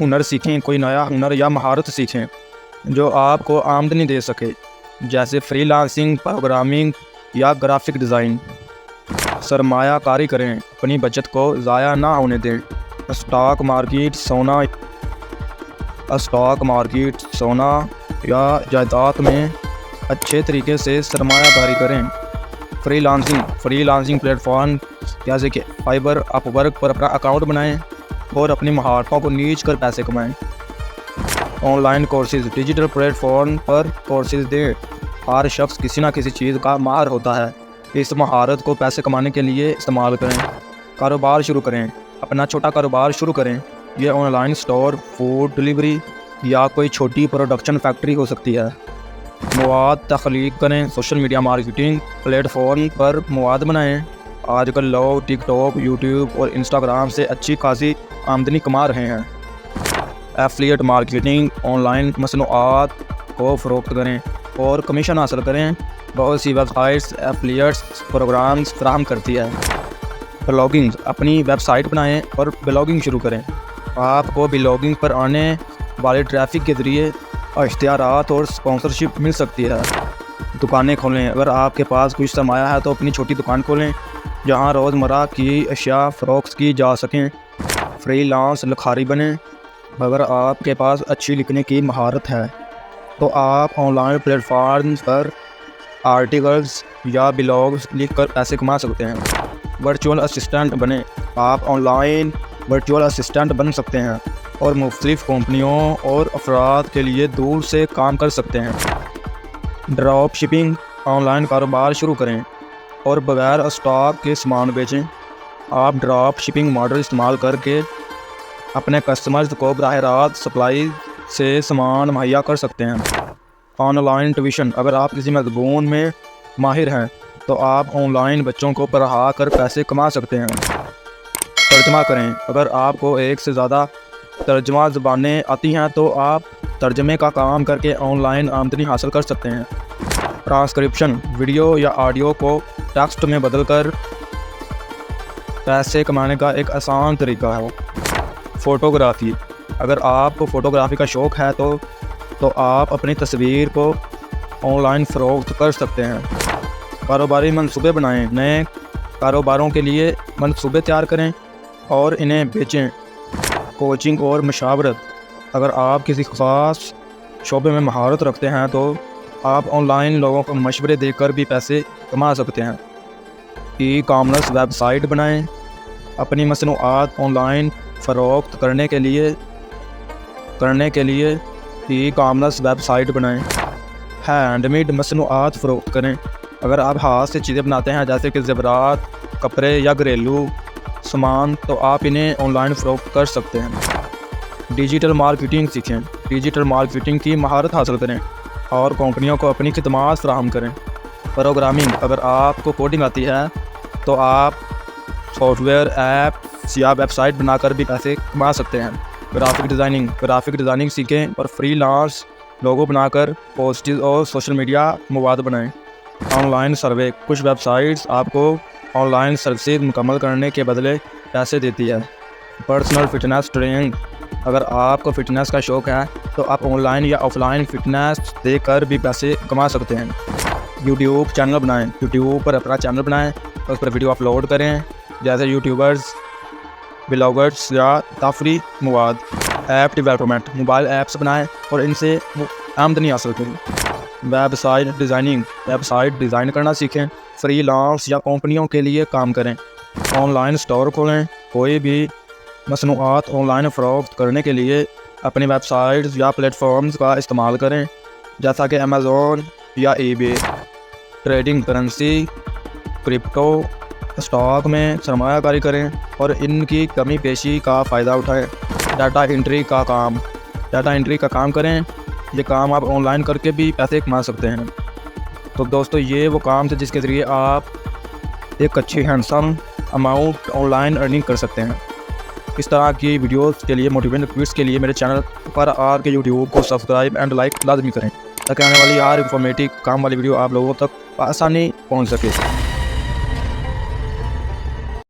हुनर सीखें, कोई नया हुनर या महारत सीखें जो आपको आमदनी दे सके, जैसे फ्रीलांसिंग, प्रोग्रामिंग या ग्राफिक डिज़ाइन। सरमाया कारी करें, अपनी बचत को ज़ाया ना होने दें। स्टॉक मार्केट, सोना या जायदाद में अच्छे तरीके से सरमाया कारी करें। फ्रीलांसिंग प्लेटफॉर्म जैसे कि फाइबर, अपवर्क पर अपना अकाउंट बनाएं और अपनी महारतों को नीच कर पैसे कमाएं। ऑनलाइन कोर्सेज, डिजिटल प्लेटफॉर्म पर कोर्सेज दें। हर शख्स किसी न किसी चीज़ का माहिर होता है, इस महारत को पैसे कमाने के लिए इस्तेमाल करें। कारोबार शुरू करें, अपना छोटा कारोबार शुरू करें। यह ऑनलाइन स्टोर, फूड डिलीवरी या कोई छोटी प्रोडक्शन फैक्ट्री हो सकती है। मवाद तख्लीक करें, सोशल मीडिया मार्केटिंग प्लेटफॉर्म पर मवाद बनाएं। आजकल लोग टिकटॉक, यूट्यूब और इंस्टाग्राम से अच्छी खासी आमदनी कमा रहे हैं। एफिलिएट मार्केटिंग, ऑनलाइन मसनूआत को फ़रोख्त करें और कमीशन हासिल करें। बहुत सी वेबसाइट्स एफिलिएट्स प्रोग्राम्स फराहम करती है। ब्लॉगिंग, अपनी वेबसाइट बनाएं और ब्लॉगिंग शुरू करें। आपको ब्लॉगिंग पर आने वाले ट्रैफिक के ज़रिए इश्तिहारात और स्पॉन्सरशिप मिल सकती है। दुकानें खोलें, अगर आपके पास कुछ सरमाया है तो अपनी छोटी दुकान खोलें जहां रोज़मर्रा की अशिया फ़रोख्त की जा सकें। फ्रीलांस लिखारी बनें, अगर आपके पास अच्छी लिखने की महारत है तो आप ऑनलाइन प्लेटफॉर्म्स पर आर्टिकल्स या ब्लॉग्स लिखकर पैसे कमा सकते हैं। वर्चुअल असिस्टेंट बनें, आप ऑनलाइन वर्चुअल असिस्टेंट बन सकते हैं और मुख्तलिफ़ कंपनियों और अफराद के लिए दूर से काम कर सकते हैं। ड्रॉप शिपिंग, ऑनलाइन कारोबार शुरू करें और बगैर स्टॉक के सामान बेचें। आप ड्रॉप शिपिंग मॉडल इस्तेमाल करके अपने कस्टमर्स को बराह रास्त सप्लाई से सामान मुहैया कर सकते हैं। ऑनलाइन ट्यूशन, अगर आप किसी मज़मून में माहिर हैं तो आप ऑनलाइन बच्चों को पढ़ा कर पैसे कमा सकते हैं। तर्जमा करें, अगर आपको एक से ज़्यादा तर्जमा ज़बानें आती हैं तो आप तर्जमे का काम करके ऑनलाइन आमदनी हासिल कर सकते हैं। ट्रांसक्रिप्शन, वीडियो या ऑडियो को टेक्स्ट में बदलकर पैसे कमाने का एक आसान तरीका है। फ़ोटोग्राफ़ी, अगर आपको फ़ोटोग्राफ़ी का शौक़ है तो आप अपनी तस्वीर को ऑनलाइन फ़रोख्त कर सकते हैं। कारोबारी मंसूबे बनाएं, नए कारोबारों के लिए मंसूबे तैयार करें और इन्हें बेचें। कोचिंग और मशावरत, अगर आप किसी ख़ास शोबे में महारत रखते हैं तो आप ऑनलाइन लोगों को मशवरे देकर भी पैसे कमा सकते हैं। ई कॉमर्स वेबसाइट बनाएं, अपनी मसनूआत ऑनलाइन फ़रोख्त करने के लिए ई कॉमर्स वेबसाइट बनाएं। हैंडमेड मसनूआत फ़रोख्त करें, अगर आप हाथ से चीज़ें बनाते हैं जैसे कि ज़ेवरात, कपड़े या घरेलू सामान तो आप इन्हें ऑनलाइन फ़रोख्त कर सकते हैं। डिजिटल मार्केटिंग सीखें, डिजिटल मार्केटिंग की महारत हासिल करें और कंपनियों को अपनी खिदमात फराहम करें। प्रोग्रामिंग, अगर आपको कोडिंग आती है तो आप सॉफ्टवेयर, ऐप्स या वेबसाइट बनाकर भी पैसे कमा सकते हैं। ग्राफिक डिज़ाइनिंग सीखें और फ्रीलांस लोगो बनाकर पोस्ट्स और सोशल मीडिया मवाद बनाएं। ऑनलाइन सर्वे, कुछ वेबसाइट्स आपको ऑनलाइन सर्विसेज मुकम्मल करने के बदले पैसे देती है। पर्सनल फ़िटनेस ट्रेनिंग, अगर आपको फ़िटनेस का शौक़ है तो आप ऑनलाइन या ऑफलाइन फ़िटनेस देकर भी पैसे कमा सकते हैं। यूट्यूब चैनल बनाएं, यूट्यूब पर अपना चैनल बनाएं और उस पर वीडियो अपलोड करें जैसे यूट्यूबर्स, ब्लॉगर्स या तफरी मवाद। ऐप डेवलपमेंट, मोबाइल ऐप्स बनाएं और इनसे आमदनी हासिल करें। वेबसाइट डिज़ाइन करना सीखें, फ्रीलांस या कंपनियों के लिए काम करें। ऑनलाइन स्टोर खोलें, कोई भी मसनूआत ऑनलाइन फ़रोख्त करने के लिए अपनी वेबसाइट्स या प्लेटफॉर्म्स का इस्तेमाल करें जैसा कि अमेज़ॉन या eBay. Trading, currency, crypto, stock में सरमायाकारी करें और इनकी कमी पेशी का फ़ायदा उठाएं। डाटा एंट्री का काम करें, ये काम आप ऑनलाइन करके भी पैसे कमा सकते हैं। तो दोस्तों, ये वो काम थे जिसके ज़रिए आप एक अच्छी हैंडसम अमाउंट ऑनलाइन अर्निंग कर सकते हैं। इस तरह की वीडियोस के लिए, मोटिवेशनल क्विज़ के लिए मेरे चैनल पर आके यूट्यूब को सब्सक्राइब एंड लाइक लाजमी करें ताकि आने वाली हर इंफॉर्मेटिव काम वाली वीडियो आप लोगों तक आसानी पहुंच सके।